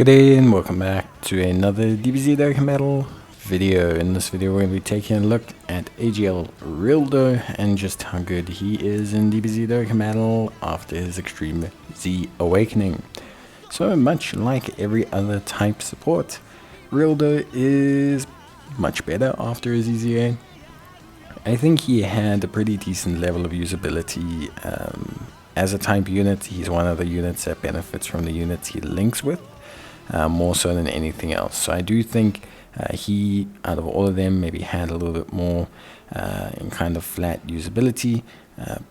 Good day and welcome back to another DBZ Dokkan Battle video. In this video we're going to be taking a look at AGL Rildo and just how good he is in DBZ Dokkan Battle after his Extreme Z Awakening. So much like every other type support, Rildo is much better after his EZA. I think he had a pretty decent level of usability as a type unit. He's one of the units that benefits from the units he links with. More so than anything else. So I do think he, out of all of them, maybe had a little bit more in kind of flat usability,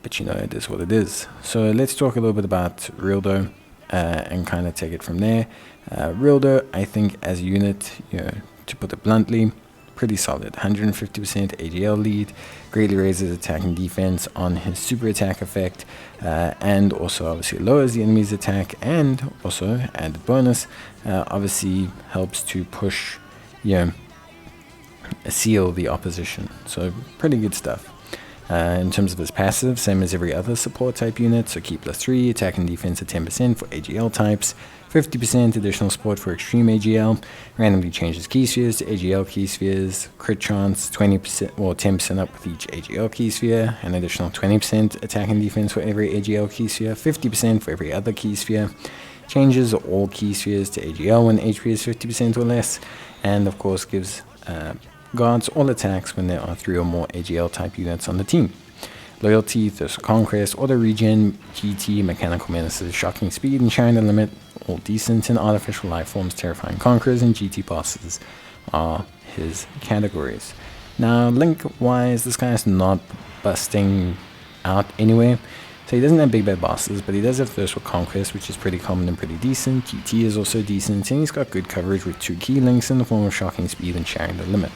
but you know, it is what it is. So let's talk a little bit about Rildo and kind of take it from there. Rildo, I think as a unit, you know, to put it bluntly, pretty solid. 150% AGL lead, greatly raises attack and defense on his super attack effect, and also obviously lowers the enemy's attack, and also added bonus, obviously helps to push, you know, seal the opposition. So pretty good stuff. In terms of his passive, same as every other support type unit, so keep +3, attack and defense at 10% for AGL types, 50% additional support for extreme AGL, randomly changes key spheres to AGL key spheres, crit chance 20% or 10% up with each AGL key sphere, an additional 20% attack and defense for every AGL key sphere, 50% for every other key sphere, changes all key spheres to AGL when HP is 50% or less, and of course gives guards all attacks when there are 3 or more AGL type units on the team. Loyalty, Thirst for Conquest, Auto Regen, GT, Mechanical Menaces, Shocking Speed, and Sharing the Limit, all decent, and Artificial Life Forms, Terrifying Conquerors, and GT Bosses are his categories. Now, link-wise, this guy is not busting out anywhere. So he doesn't have big bad bosses, but he does have Thirst for Conquest, which is pretty common and pretty decent. GT is also decent, and he's got good coverage with 2 key links in the form of Shocking Speed and Sharing the Limit.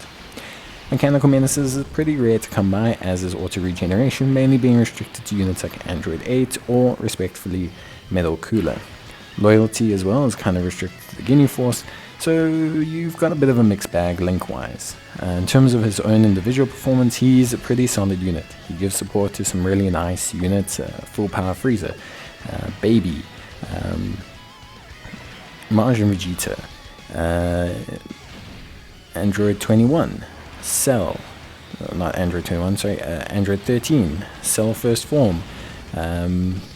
Mechanical Menaces is pretty rare to come by, as is Auto Regeneration, mainly being restricted to units like Android 8 or, respectively, Metal Cooler. Loyalty as well is kind of restricted to the Guinea Force, so you've got a bit of a mixed bag link-wise. In terms of his own individual performance, he's a pretty solid unit. He gives support to some really nice units, Full Power Freezer, Baby, Majin Vegeta, Android 21, Cell, not Android 21, sorry, Android 13, Cell First Form.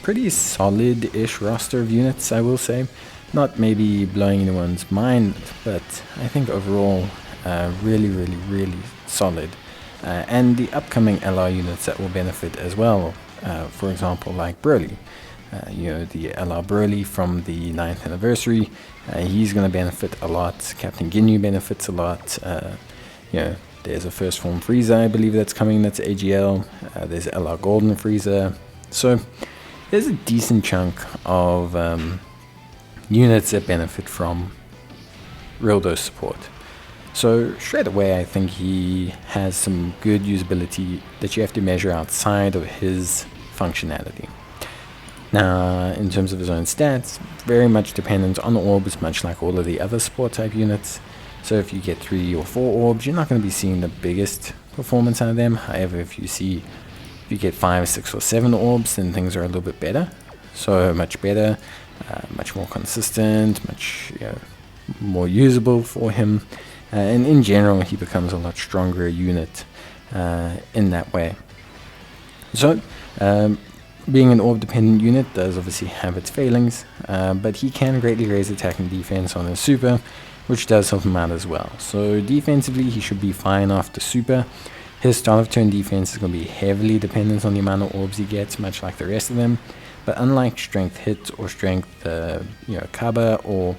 Pretty solid-ish roster of units, I will say. Not maybe blowing anyone's mind, but I think overall really solid. And the upcoming LR units that will benefit as well, for example, like Broly. You know, the LR Broly from the 9th anniversary, he's going to benefit a lot. Captain Ginyu benefits a lot. You know, there's a First Form Frieza, I believe that's coming, that's AGL. There's LR Golden Frieza. So there's a decent chunk of units that benefit from Rildo's support. So straight away I think he has some good usability that you have to measure outside of his functionality. Now, in terms of his own stats, very much dependent on the orbs, much like all of the other support type units. So if you get 3 or 4 orbs, you're not going to be seeing the biggest performance out of them. However, if you get 5, 6, or 7 orbs, then things are a little bit better. So much better, much more consistent, much more usable for him. And in general, he becomes a lot stronger unit in that way. So, being an orb-dependent unit does obviously have its failings, but he can greatly raise attack and defense on his super, which does help him out as well. So defensively, he should be fine after super. His start of turn defense is going to be heavily dependent on the amount of orbs he gets, much like the rest of them. But unlike strength hit or strength, Kaba, or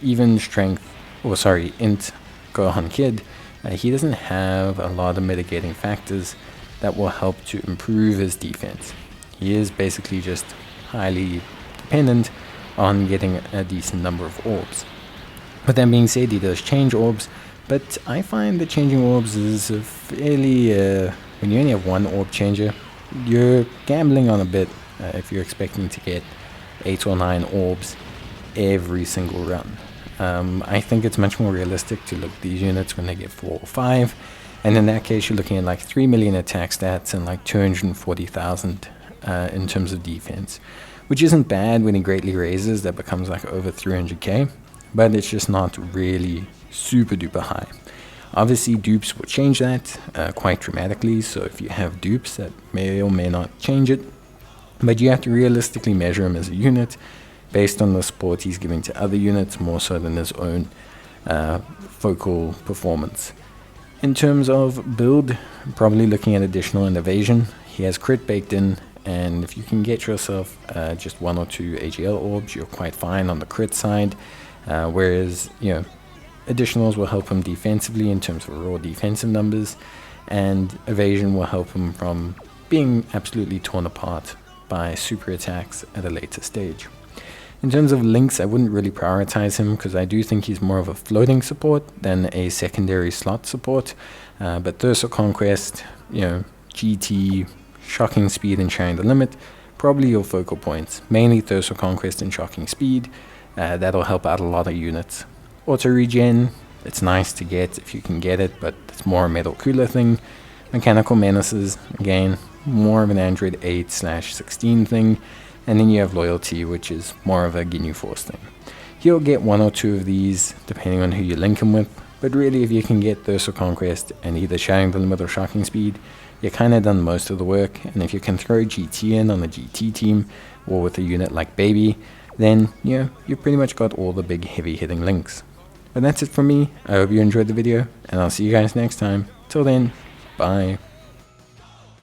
even strength, or sorry, int Gohan Kid, he doesn't have a lot of mitigating factors that will help to improve his defense. He is basically just highly dependent on getting a decent number of orbs. With that being said, he does change orbs, but I find that changing orbs is a fairly, when you only have 1 orb changer, you're gambling on a bit if you're expecting to get 8 or 9 orbs every single run. I think it's much more realistic to look at these units when they get 4 or 5, and in that case you're looking at like 3 million attack stats and like 240,000 in terms of defense, which isn't bad when he greatly raises. That becomes like over 300k, but it's just not really super duper high. Obviously dupes will change that quite dramatically, so if you have dupes that may or may not change it, but you have to realistically measure him as a unit based on the support he's giving to other units more so than his own focal performance. In terms of build, probably looking at additional evasion. He has crit baked in, and if you can get yourself just 1 or 2 AGL orbs, you're quite fine on the crit side, whereas additionals will help him defensively in terms of raw defensive numbers, and evasion will help him from being absolutely torn apart by super attacks at a later stage. In terms of links, I wouldn't really prioritize him because I do think he's more of a floating support than a secondary slot support. But Thirst for Conquest, GT, Shocking Speed, and Sharing the Limit, probably your focal points. Mainly Thirst for Conquest and Shocking Speed. That'll help out a lot of units. Auto regen, it's nice to get if you can get it, but it's more a Metal Cooler thing. Mechanical Menaces, again, more of an Android 8/16 thing. And then you have Loyalty, which is more of a GNU Force thing. You'll get 1 or 2 of these, depending on who you link them with. But really, if you can get Thirst for Conquest and either Sharing the Limit or Shocking Speed, you're kind of done most of the work. And if you can throw GT in on the GT team, or with a unit like Baby, then you pretty much got all the big heavy hitting links. But that's it from me. I hope you enjoyed the video, and I'll see you guys next time. Till then, bye.